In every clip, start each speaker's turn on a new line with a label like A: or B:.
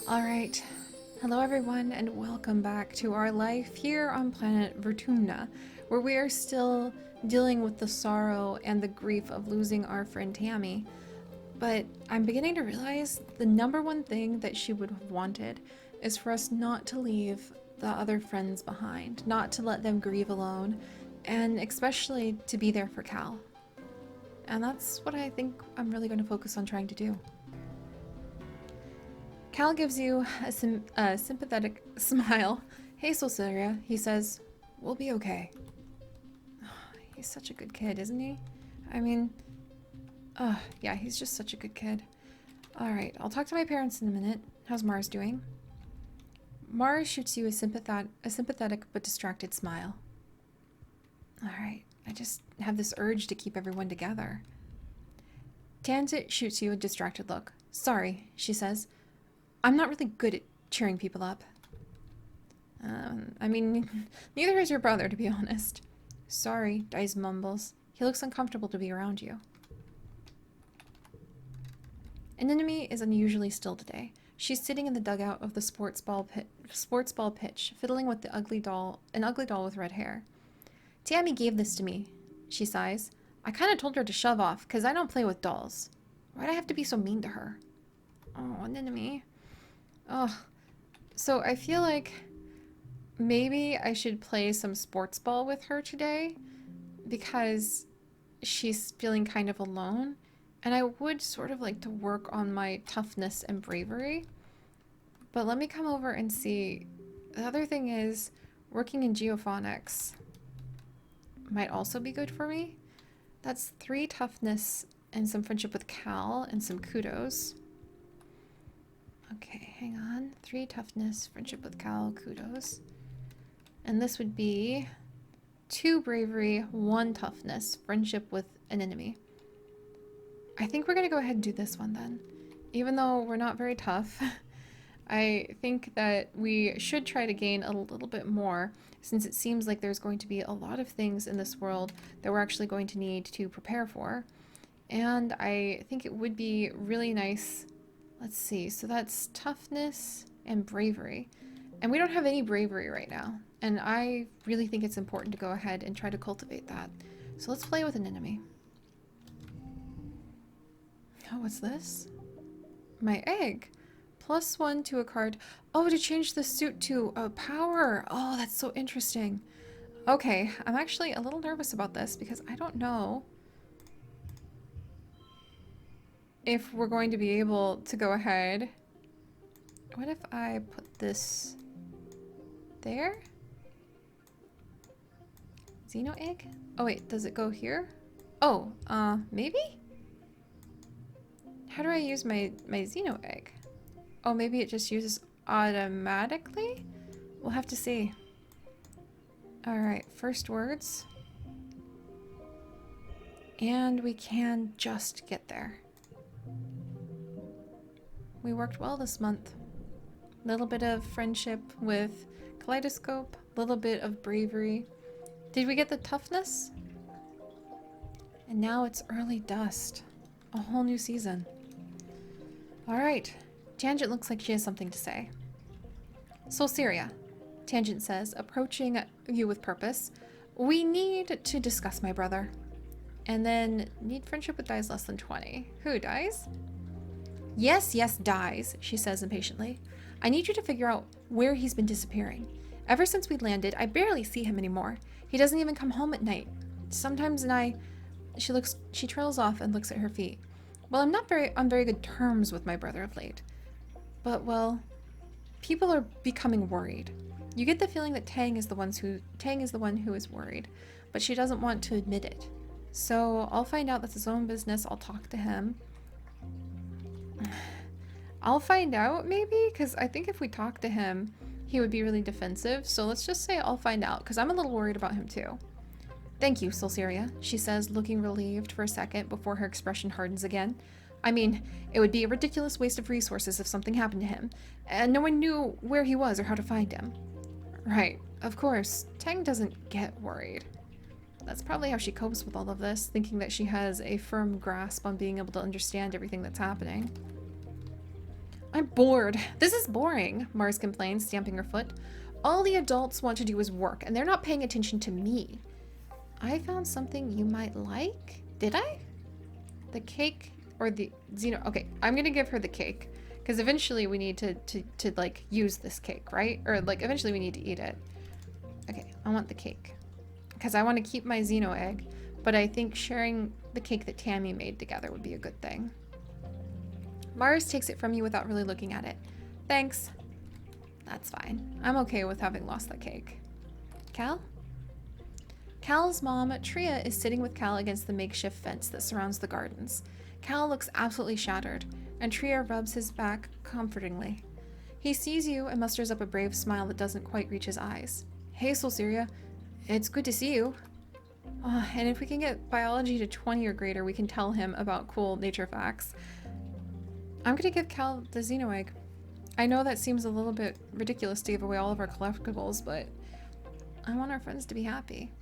A: Alright, hello everyone and welcome back to our life here on planet Vertumna, where we are still dealing with the sorrow and the grief of losing our friend Tammy. But I'm beginning to realize the number one thing that she would have wanted is for us not to leave the other friends behind, not to let them grieve alone, and especially to be there for Cal. And that's what I think I'm really going to focus on trying to do. Cal gives you a sympathetic smile. Hey, Solceria, he says, we'll be okay. He's such a good kid, isn't he? I mean, yeah, he's just such a good kid. Alright, I'll talk to my parents in a minute. How's Mars doing? Mars shoots you a sympathetic but distracted smile. Alright, I just have this urge to keep everyone together. Tansit shoots you a distracted look. Sorry, she says. I'm not really good at cheering people up. I mean, neither is your brother, to be honest. Sorry, Dice mumbles. He looks uncomfortable to be around you. Anemone is unusually still today. She's sitting in the dugout of the sports ball pitch, fiddling with an ugly doll with red hair. Tammy gave this to me, she sighs. I kind of told her to shove off, because I don't play with dolls. Why'd I have to be so mean to her? Oh, Anemone. Oh, so I feel like maybe I should play some sports ball with her today because she's feeling kind of alone, and I would sort of like to work on my toughness and bravery. But let me come over and see. The other thing is working in geophonics might also be good for me. That's 3 toughness and some friendship with Cal and some kudos. Okay, hang on. 3 toughness, friendship with Cal, kudos. And this would be 2 bravery, 1 toughness, friendship with an enemy. I think we're going to go ahead and do this one then. Even though we're not very tough, I think that we should try to gain a little bit more, since it seems like there's going to be a lot of things in this world that we're actually going to need to prepare for. And I think it would be really nice. Let's see, so that's toughness and bravery. And we don't have any bravery right now. And I really think it's important to go ahead and try to cultivate that. So let's play with an enemy. Oh, what's this? My egg. +1 to a card. Oh, to change the suit to a power. Oh, that's so interesting. Okay, I'm actually a little nervous about this because I don't know if we're going to be able to go ahead. What if I put this there? Xeno egg? Oh wait, does it go here? Oh, maybe? How do I use my Xeno egg? Oh, maybe it just uses automatically? We'll have to see. Alright, first words. And we can just get there. We worked well this month. Little bit of friendship with Kaleidoscope, little bit of bravery. Did we get the toughness? And now it's early dust. A whole new season. Alright, Tangent looks like she has something to say. Solceria, Tangent says, approaching you with purpose. We need to discuss my brother. And then, need friendship with dies less than 20. Who, dies? Yes, yes, dies, she says impatiently. I need you to figure out where he's been disappearing. Ever since we landed, I barely see him anymore. He doesn't even come home at night. Sometimes she trails off and looks at her feet. Well, I'm not on very good terms with my brother of late. But, well, people are becoming worried. You get the feeling that Tang is the one who is worried, but she doesn't want to admit it. So I'll find out that's his own business. I'll talk to him. I'll find out, maybe, because I think if we talk to him, he would be really defensive. So let's just say I'll find out, because I'm a little worried about him too. Thank you, Solceria, she says, looking relieved for a second before her expression hardens again. I mean, it would be a ridiculous waste of resources if something happened to him, and no one knew where he was or how to find him. Right, of course, Tang doesn't get worried. That's probably how she copes with all of this, thinking that she has a firm grasp on being able to understand everything that's happening. I'm bored. This is boring, Mars complains, stamping her foot. All the adults want to do is work, and they're not paying attention to me. I found something you might like. Did I? The cake or the Xeno? Okay, I'm gonna give her the cake. Because eventually we need to like use this cake, right? Or like eventually we need to eat it. Okay, I want the cake. Because I want to keep my Xeno egg. But I think sharing the cake that Tammy made together would be a good thing. Mars takes it from you without really looking at it. Thanks. That's fine. I'm okay with having lost the cake. Cal? Cal's mom, Tria, is sitting with Cal against the makeshift fence that surrounds the gardens. Cal looks absolutely shattered, and Tria rubs his back comfortingly. He sees you and musters up a brave smile that doesn't quite reach his eyes. Hey, Solsyria. It's good to see you. And if we can get biology to 20 or greater, we can tell him about cool nature facts. I'm gonna give Cal the Xeno egg. I know that seems a little bit ridiculous to give away all of our collectibles, but I want our friends to be happy.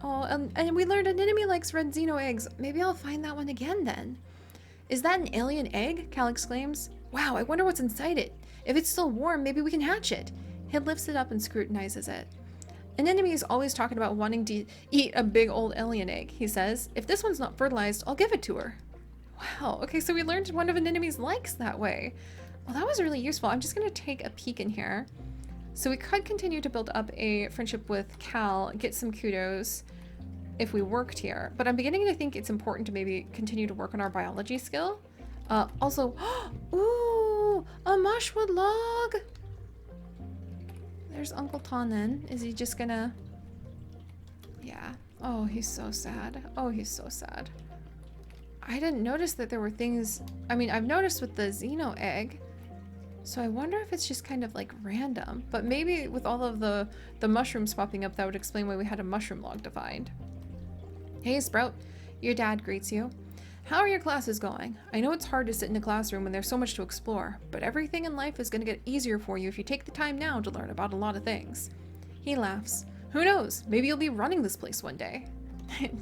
A: Oh, and we learned an enemy likes red Xeno eggs. Maybe I'll find that one again then. Is that an alien egg? Cal exclaims. Wow, I wonder what's inside it. If it's still warm, maybe we can hatch it. He lifts it up and scrutinizes it. An enemy is always talking about wanting to eat a big old alien egg, he says. If this one's not fertilized, I'll give it to her. Wow, okay, so we learned one of an enemy's likes that way. Well, that was really useful. I'm just going to take a peek in here. So we could continue to build up a friendship with Cal, get some kudos if we worked here. But I'm beginning to think it's important to maybe continue to work on our biology skill. Also, ooh, a mushwood log. There's Uncle Tonnen. Is he just gonna... Yeah. Oh, he's so sad. Oh, he's so sad. I didn't notice that there were things... I mean, I've noticed with the Xeno egg. So I wonder if it's just kind of like random. But maybe with all of the mushrooms popping up, that would explain why we had a mushroom log to find. Hey, Sprout. Your dad greets you. How are your classes going? I know it's hard to sit in a classroom when there's so much to explore, but everything in life is going to get easier for you if you take the time now to learn about a lot of things. He laughs. Who knows? Maybe you'll be running this place one day.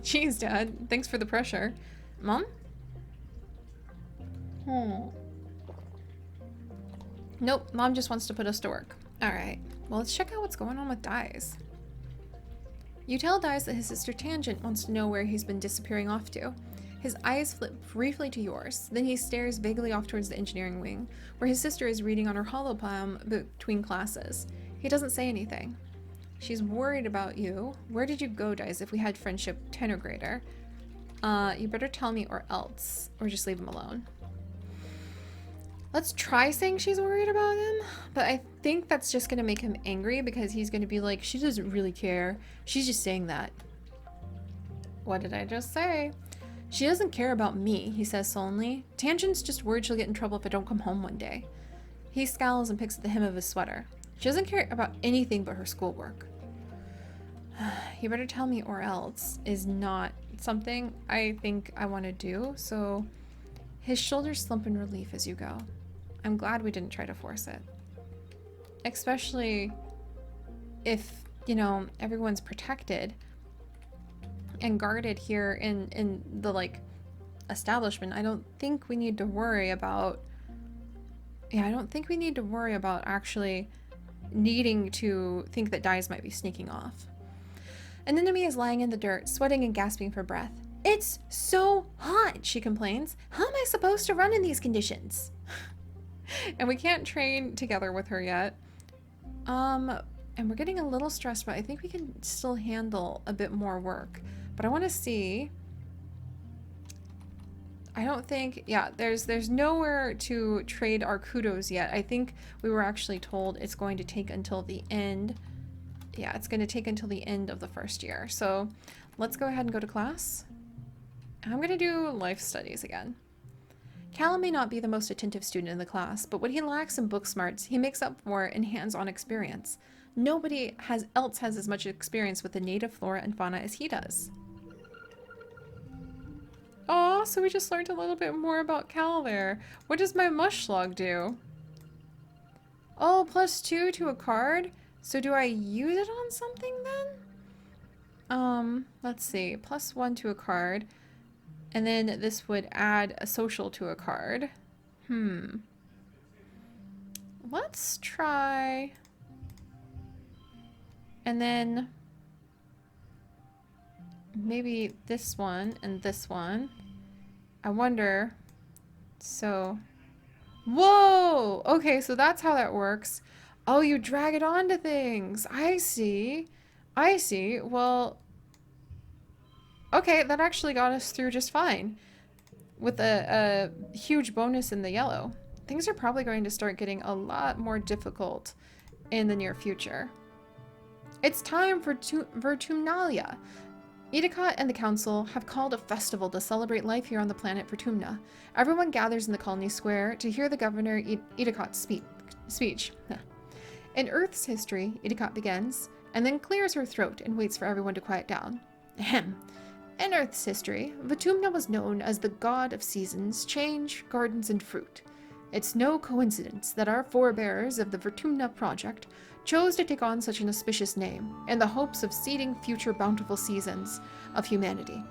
A: Jeez, Dad. Thanks for the pressure. Mom? Nope, Mom just wants to put us to work. Alright, well, let's check out what's going on with Dyes. You tell Dyes that his sister Tangent wants to know where he's been disappearing off to. His eyes flip briefly to yours, then he stares vaguely off towards the engineering wing, where his sister is reading on her holopalm between classes. He doesn't say anything. She's worried about you. Where did you go, Dyes, if we had friendship 10 or greater? You better tell me or else, or just leave him alone. Let's try saying she's worried about him, but I think that's just gonna make him angry because he's gonna be like, she doesn't really care. She's just saying that. What did I just say? She doesn't care about me, he says sullenly. Tangent's just worried she'll get in trouble if I don't come home one day. He scowls and picks at the hem of his sweater. She doesn't care about anything but her schoolwork. You better tell me or else is not something I think I want to do, so his shoulders slump in relief as you go. I'm glad we didn't try to force it. Especially if, you know, everyone's protected and guarded here in the, like, establishment. I don't think we need to worry about... Yeah, I don't think we need to worry about actually needing to think that Dyes might be sneaking off. An enemy is lying in the dirt, sweating and gasping for breath. It's so hot, she complains. How am I supposed to run in these conditions? And we can't train together with her yet. And we're getting a little stressed, but I think we can still handle a bit more work. But I want to see... I don't think... Yeah, there's nowhere to trade our kudos yet. I think we were actually told it's going to take until the end. Yeah, it's going to take until the end of the first year. So let's go ahead and go to class. I'm going to do life studies again. Callum may not be the most attentive student in the class, but what he lacks in book smarts, he makes up for in hands-on experience. Nobody else has as much experience with the native flora and fauna as he does. Oh, so we just learned a little bit more about Cal there. What does my mushslog do? Oh, +2 to a card? So do I use it on something then? Let's see. +1 to a card. And then this would add a social to a card. let's try... And then maybe this one and this one. I wonder. So, whoa! Okay, so that's how that works. Oh, you drag it onto things. I see. I see. Well, okay, that actually got us through just fine. With a huge bonus in the yellow. Things are probably going to start getting a lot more difficult in the near future. It's time for Vertumnalia. Edicott and the council have called a festival to celebrate life here on the planet Vertumna. Everyone gathers in the colony square to hear the governor Edicott's speech. In Earth's history, Edicott begins, and then clears her throat and waits for everyone to quiet down. Ahem. In Earth's history, Vertumna was known as the god of seasons, change, gardens, and fruit. It's no coincidence that our forebears of the Vertumna project chose to take on such an auspicious name in the hopes of seeding future bountiful seasons of humanity.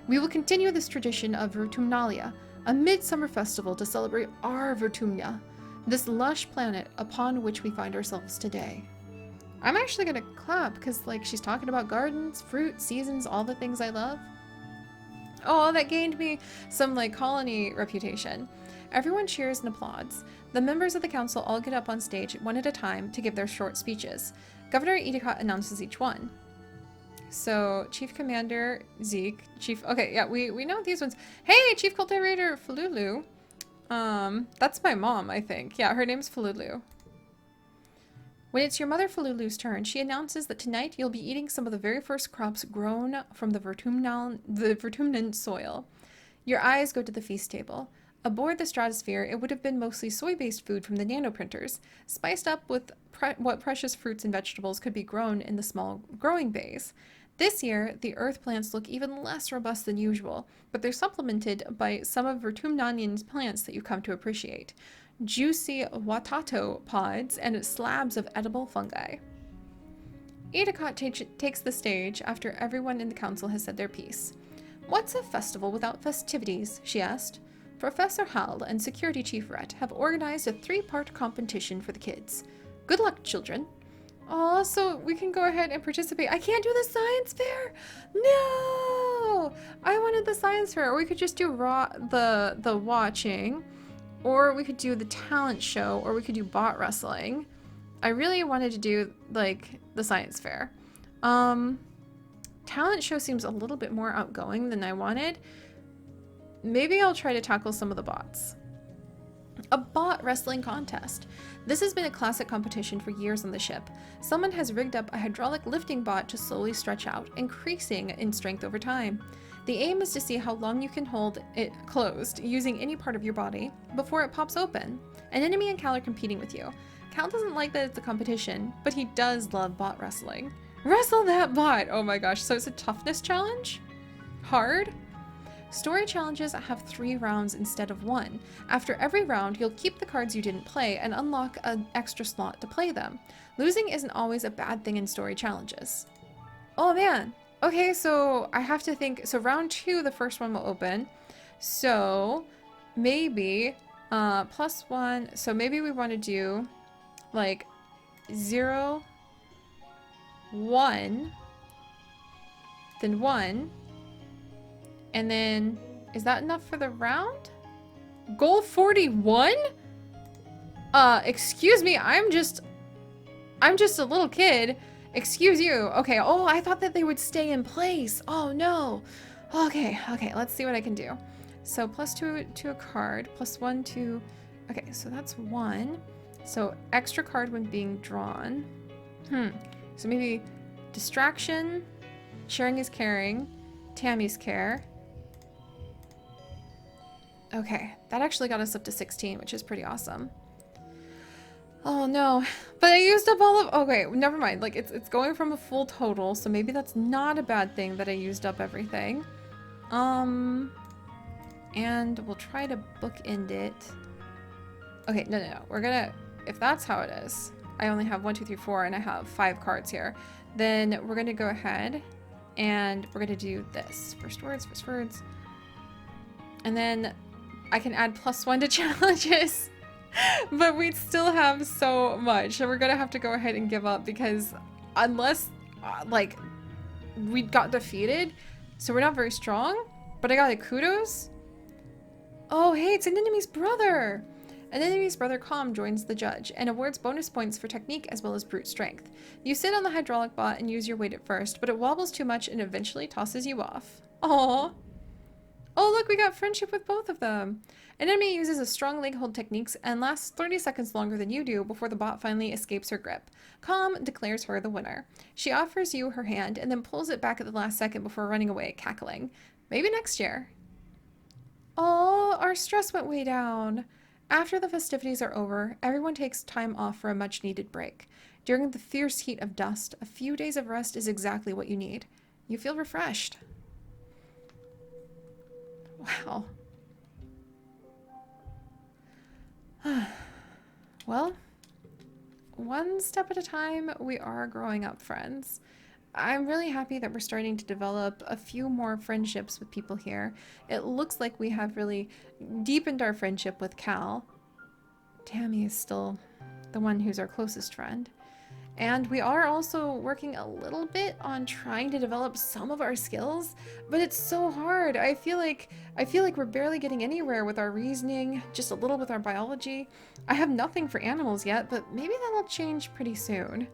A: We will continue this tradition of Vertumnalia, a midsummer festival to celebrate our Vertumna, this lush planet upon which we find ourselves today. I'm actually gonna clap because, like, she's talking about gardens, fruit, seasons, all the things I love. Oh, that gained me some, like, colony reputation. Everyone cheers and applauds. The members of the council all get up on stage one at a time to give their short speeches. Governor Edicott announces each one. So, Chief Commander Zeke, okay, yeah, we know these ones. Hey, Chief Cultivator Fululu. That's my mom, I think. Yeah, her name's Fululu. When it's your mother Fululu's turn, she announces that tonight you'll be eating some of the very first crops grown from the Vertumnan soil. Your eyes go to the feast table. Aboard the stratosphere, it would have been mostly soy-based food from the nanoprinters, spiced up with what precious fruits and vegetables could be grown in the small growing bays. This year, the earth plants look even less robust than usual, but they're supplemented by some of Vertumnanian's plants that you come to appreciate. Juicy watato pods and slabs of edible fungi. Edicott takes the stage after everyone in the council has said their piece. What's a festival without festivities? She asked. Professor Hal and Security Chief Rhett have organized a 3-part competition for the kids. Good luck, children. Oh, so we can go ahead and participate. I can't do the science fair. No, I wanted the science fair. Or we could just do the watching, or we could do the talent show, or we could do bot wrestling. I really wanted to do like the science fair. Talent show seems a little bit more outgoing than I wanted. Maybe I'll try to tackle some of the bots. A bot wrestling contest. This has been a classic competition for years on the ship. Someone has rigged up a hydraulic lifting bot to slowly stretch out, increasing in strength over time. The aim is to see how long you can hold it closed using any part of your body before it pops open. An enemy and Cal are competing with you. Cal doesn't like that it's a competition, but he does love bot wrestling. Wrestle that bot! Oh my gosh, so it's a toughness challenge? Hard? Story challenges have 3 rounds instead of 1. After every round, you'll keep the cards you didn't play and unlock an extra slot to play them. Losing isn't always a bad thing in story challenges. Oh man! Okay, so I have to think, so round 2, the first one will open. So, maybe, +1, so maybe we want to do, like, 0, 1, then 1, and then, is that enough for the round? Goal 41? Excuse me, I'm just a little kid. Excuse you. Okay, oh, I thought that they would stay in place. Oh no. Okay, let's see what I can do. So +2 to a card, +1 to, okay, so that's 1. So extra card when being drawn. So maybe distraction, sharing is caring, Tammy's care. Okay, that actually got us up to 16, which is pretty awesome. Oh no, but I used up all of, okay, never mind. Like it's going from a full total, so maybe that's not a bad thing that I used up everything. And we'll try to bookend it. Okay, no. We're gonna, if that's how it is, I only have 1, 2, 3, 4, and I have 5 cards here. Then we're gonna go ahead and we're gonna do this. First words. And then I can add +1 to challenges. But we still have so much. So we're gonna have to go ahead and give up because unless, like, we got defeated, so we're not very strong, but I got a kudos. Oh, hey, it's an enemy's brother. An enemy's brother Calm joins the judge and awards bonus points for technique as well as brute strength. You sit on the hydraulic bot and use your weight at first, but it wobbles too much and eventually tosses you off. Aww. Oh, look, we got friendship with both of them. An enemy uses a strong leg hold techniques and lasts 30 seconds longer than you do before the bot finally escapes her grip. Calm declares her the winner. She offers you her hand and then pulls it back at the last second before running away, cackling. Maybe next year. Oh, our stress went way down. After the festivities are over, everyone takes time off for a much-needed break. During the fierce heat of dust, a few days of rest is exactly what you need. You feel refreshed. Wow. Well, one step at a time, we are growing up, friends. I'm really happy that we're starting to develop a few more friendships with people here. It looks like we have really deepened our friendship with Cal. Tammy is still the one who's our closest friend. And we are also working a little bit on trying to develop some of our skills, but it's so hard. I feel like we're barely getting anywhere with our reasoning, just a little with our biology. I have nothing for animals yet, but maybe that'll change pretty soon.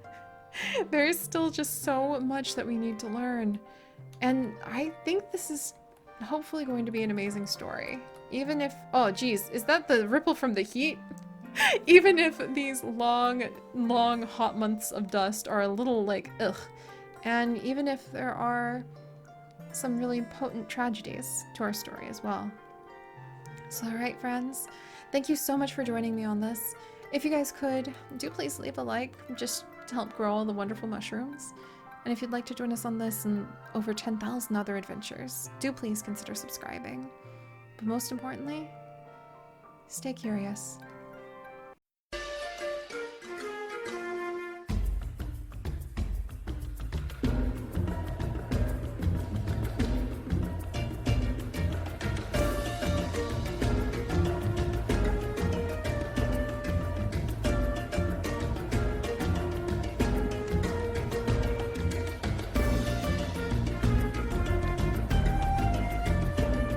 A: There's still just so much that we need to learn. And I think this is hopefully going to be an amazing story. Even if, oh geez, is that the ripple from the heat? Even if these long, long hot months of dust are a little like, ugh. And even if there are some really potent tragedies to our story as well. So alright friends, thank you so much for joining me on this. If you guys could, do please leave a like, just to help grow all the wonderful mushrooms. And if you'd like to join us on this and over 10,000 other adventures, do please consider subscribing. But most importantly, stay curious.